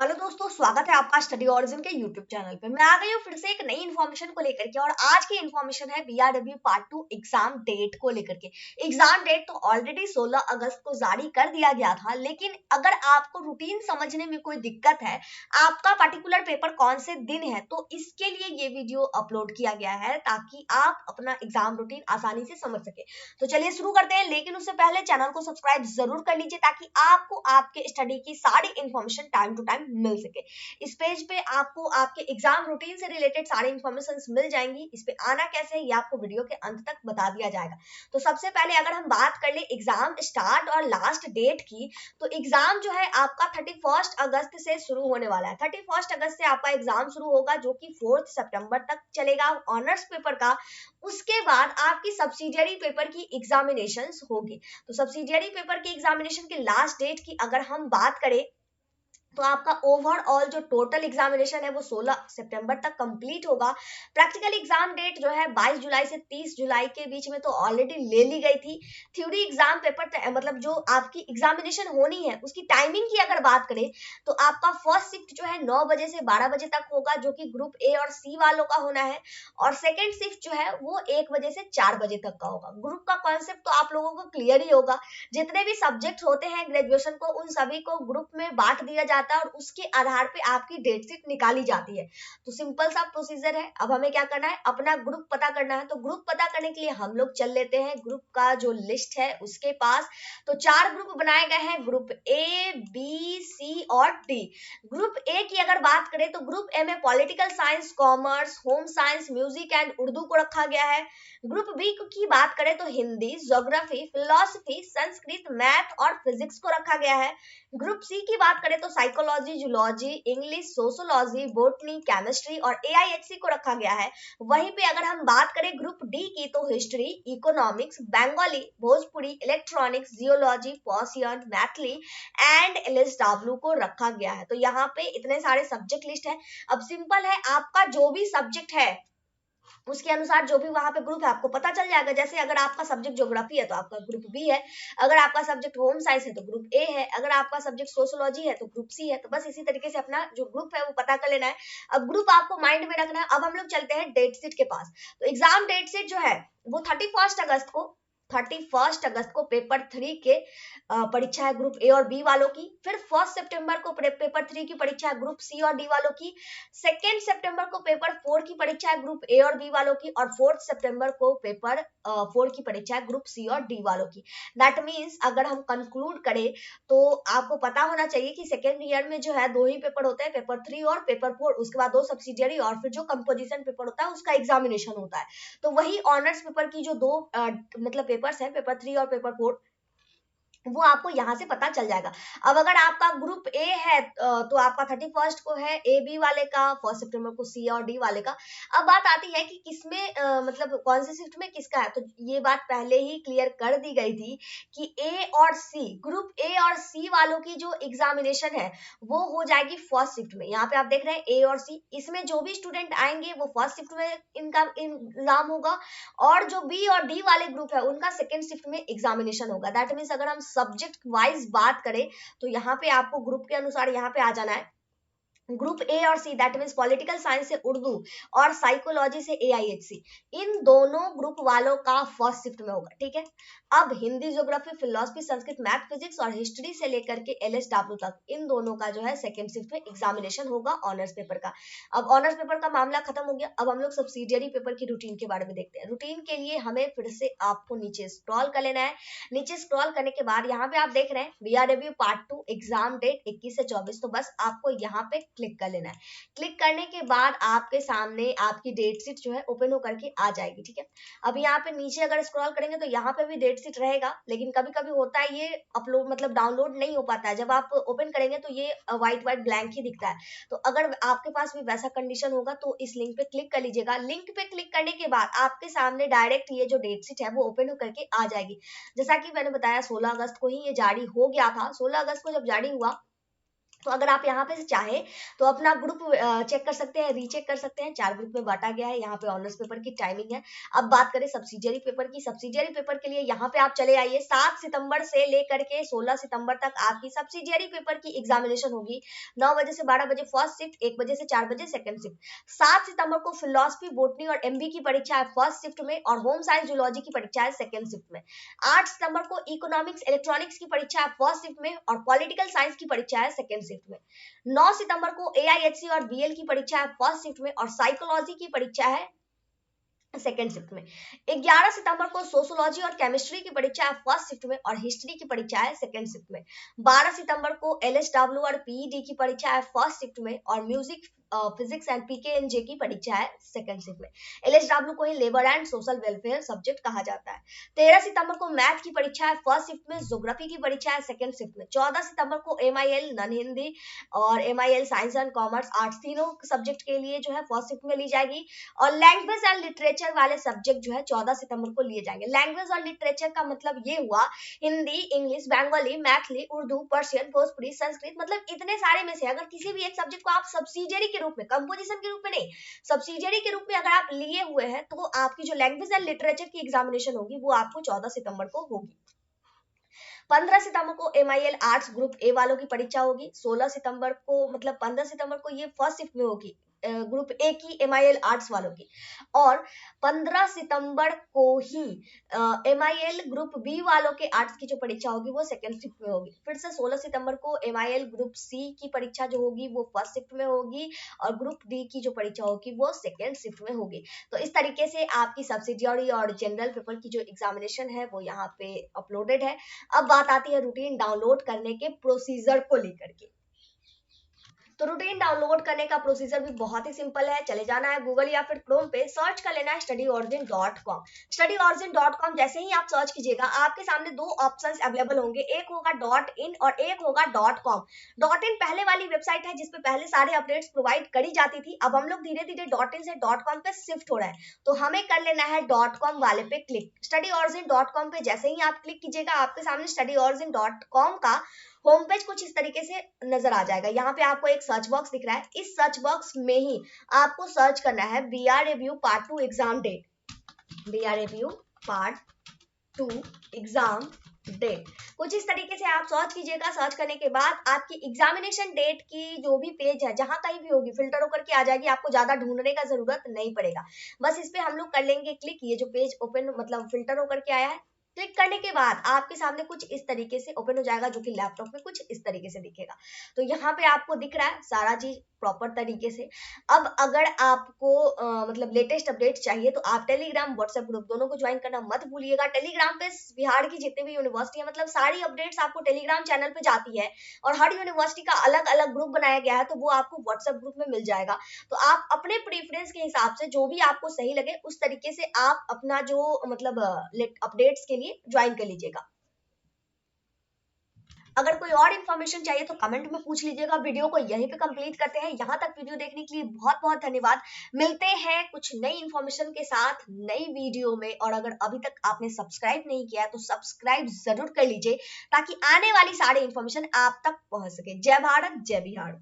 Hello दोस्तों, स्वागत है आपका स्टडी ओरिजिन के यूट्यूब चैनल पे। मैं आ गई हूँ फिर से एक नई इन्फॉर्मेशन को लेकर के, और आज की इन्फॉर्मेशन है बीआरडब्ल्यू पार्ट 2 एग्जाम डेट को लेकर के। एग्जाम डेट तो ऑलरेडी 16 अगस्त को जारी कर दिया गया था, लेकिन अगर आपको रूटीन समझने में कोई दिक्कत है, आपका पर्टिकुलर पेपर कौन से दिन है, तो इसके लिए ये वीडियो अपलोड किया गया है ताकि आप अपना एग्जाम रूटीन आसानी से समझ सके। तो चलिए शुरू करते हैं, लेकिन उससे पहले चैनल को सब्सक्राइब जरूर कर लीजिए ताकि आपको आपके स्टडी की सारी इन्फॉर्मेशन टाइम टू टाइम मिल सके। इस पेज पे आपको आपके एग्जाम रूटीन से रिलेटेड सारी इन्फॉर्मेशन मिल जाएंगी। इस पे आना कैसे है ये आपको वीडियो के अंत तक बता दिया जाएगा। तो सबसे पहले अगर हम बात कर ले एग्जाम स्टार्ट और लास्ट डेट की, तो एग्जाम जो है आपका 31 अगस्त से शुरू होने वाला है। 31 अगस्त से आपका एग्जाम शुरू होगा, जो कि 4 सितंबर तक चलेगा ऑनर्स पेपर का। उसके बाद आपकी सब्सिडियरी पेपर की एग्जामिनेशन होगी। तो सब्सिडियरी पेपर की एग्जामिनेशन की लास्ट डेट की अगर हम बात करें, तो आपका ओवरऑल जो टोटल एग्जामिनेशन है वो 16 सितंबर तक कंप्लीट होगा। प्रैक्टिकल एग्जाम डेट जो है 22 जुलाई से 30 जुलाई के बीच में तो ऑलरेडी ले ली गई थी। थ्योरी एग्जाम पेपर मतलब जो आपकी एग्जामिनेशन होनी है उसकी टाइमिंग की अगर बात करें, तो आपका फर्स्ट शिफ्ट जो है 9 बजे से 12 बजे तक होगा, जो कि ग्रुप ए और सी वालों का होना है। और सेकेंड शिफ्ट जो है वो 1 बजे से 4 बजे तक का होगा। ग्रुप का कॉन्सेप्ट तो आप लोगों को क्लियर ही होगा। जितने भी सब्जेक्ट होते हैं ग्रेजुएशन को, उन सभी को ग्रुप में बांट दिया जाता है और उसके आधार पे आपकी डेट शीट निकाली जाती है। तो सिंपल सा प्रोसीजर है। अब हमें क्या करना है, अपना ग्रुप पता करना है। तो ग्रुप पता करने के लिए हम लोग चल लेते हैं ग्रुप का जो लिस्ट है उसके पास। तो 4 ग्रुप बनाए गए हैं, ग्रुप ए, बी, सी और डी। ग्रुप ए की अगर बात करें, तो ग्रुप ए में political science, commerce, home science, music and Urdu को रखा गया है। ग्रुप बी की बात करें तो Hindi, geography, philosophy, Sanskrit, math और फिजिक्स को रखा गया है। ग्रुप सी की बात करें तो psychology, zoology, English, sociology, botany, chemistry और एआईएचसी को रखा गया है। वहीं पे अगर हम बात करें ग्रुप डी की, तो history, economics, Bengali, Bhojpuri, electronics, geology, Persian, Maithili and LSW को रखा गया है। तो यहाँ पे इतने सारे सब्जेक्ट लिस्ट है। अब सिंपल है, आपका जो भी सब्जेक्ट है उसके अनुसार जो भी वहां पे ग्रुप है आपको पता चल जाएगा। जैसे अगर आपका सब्जेक्ट ज्योग्राफी है तो आपका ग्रुप बी है, अगर आपका सब्जेक्ट होम साइंस है तो ग्रुप ए है, अगर आपका सब्जेक्ट सोशोलॉजी है तो ग्रुप सी है। तो बस इसी तरीके से अपना जो ग्रुप है वो पता कर लेना है। अब ग्रुप आपको माइंड में रखना है। अब हम लोग चलते हैं डेट शीट के पास। तो एग्जाम डेट शीट जो है वो 31 अगस्त को पेपर 3 के परीक्षा है ग्रुप ए और बी वालों की। फिर 1 सितंबर को पेपर 3 की परीक्षा है ग्रुप सी और डी वालों की। 2 सितंबर को पेपर 4 की परीक्षा है ग्रुप ए और बी वालों की। और 4 सितंबर को पेपर 4 की परीक्षा है ग्रुप सी और डी वालों की। दैट मीन्स अगर हम कंक्लूड करें, तो आपको पता होना चाहिए कि सेकेंड ईयर में जो है 2 ही पेपर होते हैं, पेपर 3 और पेपर 4। उसके बाद 2 सब्सिडियरी और फिर जो कंपोजिशन पेपर होता है उसका एग्जामिनेशन होता है। तो वही ऑनर्स पेपर की जो 2 मतलब पेपर्स हैं, पेपर 3 और पेपर 4, वो आपको यहाँ से पता चल जाएगा। अब अगर आपका ग्रुप ए है, तो आपका 31 को है ए बी वाले का, 1 सितंबर को सी और डी वाले का। अब बात आती है कि किसमें मतलब कौन से शिफ्ट में किसका है। तो ये बात पहले ही क्लियर कर दी गई थी कि ए और सी, ग्रुप ए और सी वालों की जो एग्जामिनेशन है वो हो जाएगी फर्स्ट शिफ्ट में। यहाँ पे आप देख रहे हैं ए और सी, इसमें जो भी स्टूडेंट आएंगे वो फर्स्ट शिफ्ट में इनका एग्जाम होगा, और जो बी और डी वाले ग्रुप है उनका सेकेंड शिफ्ट में एग्जामिनेशन होगा। दैट मीन्स अगर हम सब्जेक्ट वाइज बात करें, तो यहाँ पे आपको ग्रुप के अनुसार यहाँ पे आ जाना है। ग्रुप ए और see that means political science से उर्दू और साइकोलॉजी से एआईएचसी, इन दोनों ग्रुप वालों का फर्स्ट शिफ्ट में होगा। ठीक है। अब Hindi, geography, philosophy, Sanskrit, math, physics और हिस्ट्री से लेकर के एलएसडब्ल्यू तक, इन दोनों का जो है सेकंड शिफ्ट में एग्जामिनेशन होगा ऑनर्स पेपर का। अब ऑनर्स पेपर का मामला खत्म हो गया। अब हम लोग सब्सिडियरी पेपर की रूटीन के बारे में देखते हैं। रूटीन के लिए हमें फिर से आपको नीचे स्क्रॉल कर लेना है। नीचे स्क्रॉल करने के बाद यहाँ पे आप देख रहे हैं बीआरडब्ल्यू पार्ट 2 एग्जाम डेट 21 से 24। तो बस आपको यहाँ पे क्लिक कर लेना है। क्लिक करने के बाद आपके सामने आपकी डेट शीट जो है ओपन होकर के आ जाएगी। ठीक है। अब यहाँ पे नीचे अगर स्क्रॉल करेंगे तो यहाँ पे भी डेट शीट रहेगा, लेकिन कभी कभी होता है ये अपलोड मतलब डाउनलोड नहीं हो पाता है। जब आप ओपन करेंगे तो ये व्हाइट ब्लैंक ही दिखता है। तो अगर आपके पास भी वैसा कंडीशन होगा तो इस लिंक पे क्लिक कर लीजिएगा। लिंक पे क्लिक करने के बाद आपके सामने डायरेक्ट ये जो डेट शीट है वो ओपन होकर के आ जाएगी। जैसा कि मैंने बताया 16 अगस्त को ही ये जारी हो गया था। 16 अगस्त को जब जारी हुआ तो अगर आप यहाँ पे से चाहे तो अपना ग्रुप चेक कर सकते हैं, रीचेक कर सकते हैं। 4 ग्रुप में बांटा गया है। यहाँ पे ऑनर्स पेपर की टाइमिंग है। अब बात करें सब्सिडियरी पेपर की। सब्सिडियरी पेपर के लिए यहाँ पे आप चले आइए। 7 सितंबर से लेकर के 16 सितंबर तक आपकी सब्सिडियरी पेपर की एग्जामिनेशन होगी। 9 बजे से 12 बजे फर्स्ट शिफ्ट, 1 बजे से 4 बजे सेकंड शिफ्ट। 7 सितंबर को फिलोसफी, बोटनी और एमबी की परीक्षा है फर्स्ट शिफ्ट में, और होम साइंस, जूलॉजी की परीक्षा है सेकंड शिफ्ट में। 8 सितंबर को इकोनॉमिक्स, इलेक्ट्रॉनिक्स की परीक्षा है फर्स्ट शिफ्ट में, और पॉलिटिकल साइंस की परीक्षा है सेकंड शिफ्ट में। 9 सितंबर को एआईएचसी और बीएल की परीक्षा है फर्स्ट शिफ्ट में, और साइकोलॉजी की परीक्षा है सेकेंड शिफ्ट में। 11 सितंबर को सोशोलॉजी और केमिस्ट्री की परीक्षा है फर्स्ट शिफ्ट में, और हिस्ट्री की परीक्षा है सेकेंड शिफ्ट में। 12 सितंबर को एलएसडब्ल्यू और पीईडी की परीक्षा है फर्स्ट शिफ्ट में, और म्यूजिक, फिजिक्स एंड पीकेएनजे की परीक्षा है सेकंड शिफ्ट में। एलएसडब्ल्यू को ही labour and social welfare subject कहा जाता है। 13 सितंबर को मैथ की परीक्षा है फर्स्ट शिफ्ट में, ज्योग्राफी की परीक्षा है सेकंड शिफ्ट में। 14 सितंबर को एमआईएल नॉन हिंदी और MIL science and commerce arts तीनों सब्जेक्ट के लिए जो है फर्स्ट शिफ्ट में ली जाएगी। और लैंग्वेज एंड लिटरेचर वाले सब्जेक्ट जो है 14 सितंबर को लिए जाएंगे। लैंग्वेज और लिटरेचर का मतलब ये हुआ हिंदी, इंग्लिश, बंगाली, मैथिली, उर्दू, पर्शियन, भोजपुरी, संस्कृत, मतलब इतने सारे में से अगर किसी भी एक सब्जेक्ट को आप सब्सिडियरी के रूप में, कंपोजिशन के रूप में नहीं, सब्सिडियरी के रूप में अगर आप लिए हुए हैं, तो आपकी जो लैंग्वेज एंड लिटरेचर की एग्जामिनेशन होगी वो आपको 14 सितंबर को होगी। 15 सितंबर को एमआईएल आर्ट्स ग्रुप ए वालों की परीक्षा होगी। 16 सितंबर को, मतलब 15 सितंबर को ये फर्स्ट शिफ्ट में होगी ग्रुप ए की, एमआईएल आर्ट्स वालों की। और 15 सितंबर को ही एमआईएल ग्रुप बी वालों के आर्ट्स की जो परीक्षा होगी वो सेकंड शिफ्ट में होगी। फिर से 16 सितंबर को एमआईएल ग्रुप सी की परीक्षा जो होगी वो फर्स्ट शिफ्ट में होगी, और ग्रुप डी की जो परीक्षा होगी वो सेकंड शिफ्ट में होगी। तो इस तरीके से आपकी सब्सिडियरी और जनरल पेपर की जो एग्जामिनेशन है वो यहाँ पे अपलोडेड है। अब बात आती है रूटीन डाउनलोड करने के प्रोसीजर को लेकर के। तो रूटीन डाउनलोड करने का प्रोसीजर भी बहुत ही सिंपल है। चले जाना है गूगल या फिर क्रोम पे, सर्च कर लेना है studyorigen.com। studyorigen.com जैसे ही आप सर्च कीजिएगा आपके सामने दो ऑप्शंस अवेलेबल होंगे, एक होगा .in और एक होगा .com। .in पहले वाली वेबसाइट है जिसपे पहले सारे अपडेट्स प्रोवाइड करी जाती थी। अब हम लोग धीरे धीरे .in से .com पे शिफ्ट हो रहे हैं, तो हमें कर लेना है .com वाले पे क्लिक। studyorigen.com पे जैसे ही आप क्लिक कीजिएगा आपके सामने studyorigen.com का होम पेज कुछ इस तरीके से नजर आ जाएगा। यहाँ पे आपको एक सर्च बॉक्स दिख रहा है, इस सर्च बॉक्स में ही आपको सर्च करना है BRABU part 2 exam date. BRABU part 2 exam date कुछ इस तरीके से आप सर्च कीजिएगा। सर्च करने के बाद आपकी एग्जामिनेशन डेट की जो भी पेज है जहां कहीं भी होगी फिल्टर होकर के आ जाएगी, आपको ज्यादा ढूंढने का जरूरत नहीं पड़ेगा। बस इस पे हम लोग कर लेंगे क्लिक। ये जो पेज ओपन मतलब फिल्टर होकर के आया है, क्लिक करने के बाद आपके सामने कुछ इस तरीके से ओपन हो जाएगा, जो कि लैपटॉप में कुछ इस तरीके से दिखेगा। तो यहाँ पे आपको दिख रहा है सारा चीज प्रॉपर तरीके से। अब अगर आपको मतलब लेटेस्ट अपडेट चाहिए तो आप टेलीग्राम, व्हाट्सएप ग्रुप दोनों को ज्वाइन करना मत भूलिएगा। टेलीग्राम पे बिहार की जितनी भी यूनिवर्सिटी है, मतलब सारी अपडेट्स आपको टेलीग्राम चैनल पे जाती है, और हर यूनिवर्सिटी का अलग अलग ग्रुप बनाया गया है, तो वो आपको व्हाट्सएप ग्रुप में मिल जाएगा। तो आप अपने प्रेफरेंस के हिसाब से जो भी आपको सही लगे उस तरीके से आप अपना जो मतलब अपडेट्स के लिए ज्वाइन कर लीजिएगा। अगर कोई और इन्फॉर्मेशन चाहिए तो कमेंट में पूछ लीजिएगा। वीडियो को यहीं पे कंप्लीट करते हैं। यहाँ तक वीडियो देखने के लिए बहुत बहुत धन्यवाद। मिलते हैं कुछ नई इन्फॉर्मेशन के साथ नई वीडियो में, और अगर अभी तक आपने सब्सक्राइब नहीं किया है तो सब्सक्राइब जरूर कर लीजिए, ताकि आने वाली सारी इन्फॉर्मेशन आप तक पहुंच सके। जय भारत, जय बिहार।